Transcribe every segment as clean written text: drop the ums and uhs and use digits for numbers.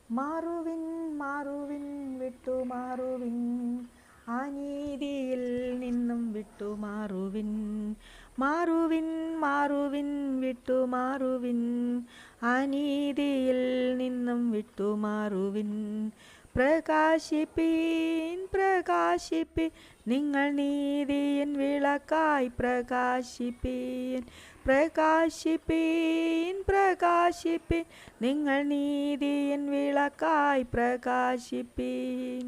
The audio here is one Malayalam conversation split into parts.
മാറുവിൻ മാറുവിൻ വിട്ടുമാറുവിൻ, അനീതിയിൽ നിന്നും വിട്ടുമാറുവിൻ. മാറുവിൻ മാറുവിൻ വിട്ടുമാറുവിൻ, അനീതിയിൽ നിന്നും വിട്ടുമാറുവിൻ. പ്രകാശിപ്പീൻ പ്രകാശിപ്പീൻ, നിങ്ങൾ നീതിയിൻ വിളക്കായി പ്രകാശിപ്പീൻ. പ്രകാശിപ്പീൻ പ്രകാശിപ്പീൻ, നിങ്ങൾ നീതിയിൻ വിളക്കായി പ്രകാശിപ്പീൻ.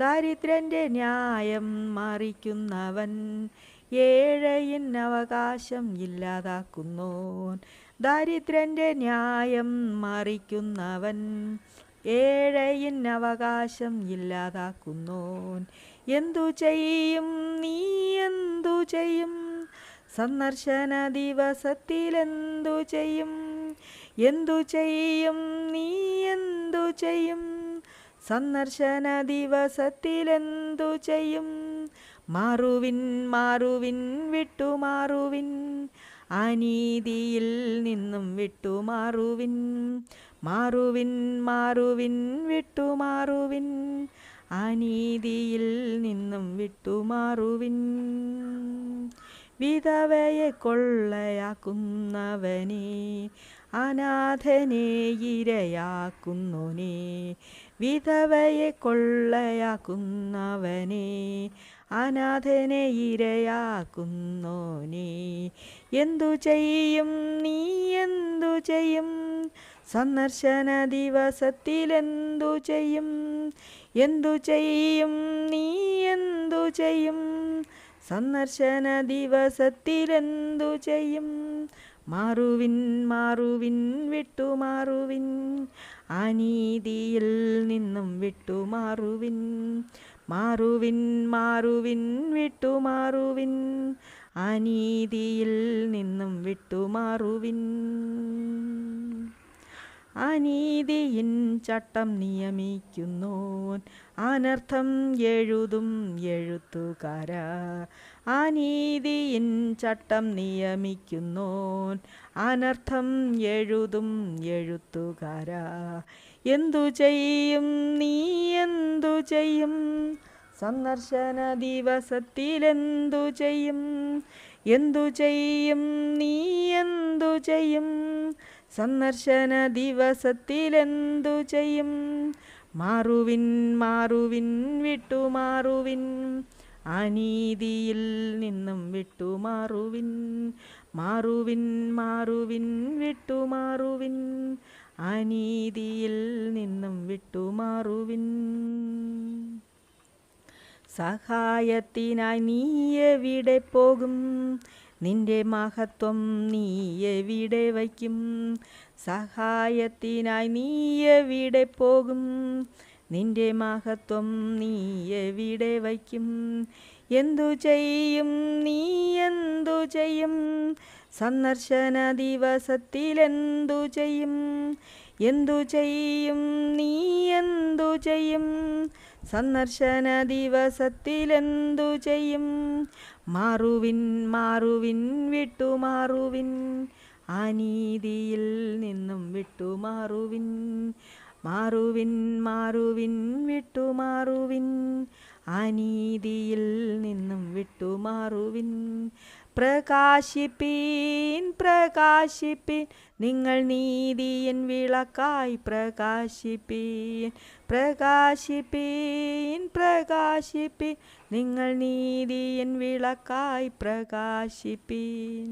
ദരിദ്രൻ്റെ ന്യായം മറിക്കുന്നവൻ ഏഴയിൻ അവകാശം ഇല്ലാതാക്കുന്നോൻ. ദരിദ്രൻ്റെ ന്യായം മറിക്കുന്നവൻ ഏഴയിൻ അവകാശം ഇല്ലാതാക്കുന്നോൻ. എന്തു ചെയ്യും നീ എന്തു ചെയ്യും, സന്ദർശന ദിവസത്തിലെന്തു ചെയ്യും. എന്തു ചെയ്യും നീ എന്തു ചെയ്യും, സന്ദർശന ദിവസത്തിലെന്തു ചെയ്യും. മാറുവിൻ മാറുവിൻ വിട്ടുമാറുവിൻ, അനീതിയിൽ നിന്നും വിട്ടുമാറുവിൻ. മാറുവിൻ മാറുവിൻ വിട്ടുമാറുവിൻ, അനീതിയിൽ നിന്നും വിട്ടുമാറുവിൻ. വിധവയെ കൊള്ളയാക്കുന്നവനെ, അനാഥനെ ഇരയാക്കുന്നോനെ. വിധവയെ കൊള്ളയാക്കുന്നവനെ, അനാഥനെ ഇരയാക്കുന്നോനെ. എന്തു ചെയ്യും നീ എന്തു ചെയ്യും, സന്ദർശന ദിവസത്തിലെന്തു ചെയ്യും. എന്തു ചെയ്യും നീ എന്തു ചെയ്യും, സന്ദർശന ദിവസത്തിലെന്തു ചെയ്യും. മാറുവിൻ മാറുവിൻ വിട്ടുമാറുവിൻ, അനീതിയിൽ നിന്നും വിട്ടുമാറുവിൻ. മാറുവിൻ മാറുവിൻ വിട്ടുമാറുവിൻ, അനീതിയിൽ നിന്നും വിട്ടുമാറുവിൻ. അനീതിയിൻ ചട്ടം നിയമിക്കുന്നോൻ, അനർത്ഥം എഴുതും എഴുത്തുകാരാ. അനീതിയിൻ ചട്ടം നിയമിക്കുന്നോൻ, അനർത്ഥം എഴുതും എഴുത്തുകാരാ. എന്തു ചെയ്യും നീ എന്തു ചെയ്യും, സന്ദർശന ദിവസത്തിലെന്തു ചെയ്യും. എന്തു ചെയ്യും നീ എന്തു ചെയ്യും, സന്ദർശന ദിവസത്തിലെന്തു ചെയ്യും. മാറുവിൻ മാറുവിൻ വിട്ടുമാറുവിൻ, അനീതിയിൽ നിന്നും വിട്ടുമാറുവിൻ. മാറുവിൻ മാറുവിൻ വിട്ടുമാറുവിൻ, അനീതിയിൽ നിന്നും വിട്ടുമാറുവിൻ. സഹായത്തിനായി നീ എവിടെ പോകും, നിന്റെ മഹത്വം നീ എവിടെ വയ്ക്കും. സഹായത്തിനായി നീ എവിടെ പോകും, നിന്റെ മഹത്വം നീ എവിടെ വയ്ക്കും. എന്തു ചെയ്യും നീ എന്തു ചെയ്യും, സന്ദർശന ദിവസത്തിലെന്തു ചെയ്യും. എന്തു ചെയ്യും നീ എന്തു ചെയ്യും, സന്ദർശന ദിവസത്തിലെന്തു ചെയ്യും. മാറുവിൻ മാറുവിൻ വിട്ടുമാറുവിൻ, അനീതിയിൽ നിന്നും വിട്ടുമാറുവിൻ. മാറുവിൻ മാറുവിൻ വിട്ടുമാറുവിൻ, അനീതിയിൽ നിന്നും വിട്ടുമാറുവിൻ. പ്രകാശിപ്പീൻ പ്രകാശിപ്പീൻ, നിങ്ങൾ നീതിയിൻ വിളക്കായി പ്രകാശിപ്പീൻ. പ്രകാശിപ്പീൻ പ്രകാശിപ്പീൻ, നിങ്ങൾ നീതിയിൻ വിളക്കായി പ്രകാശിപ്പീൻ.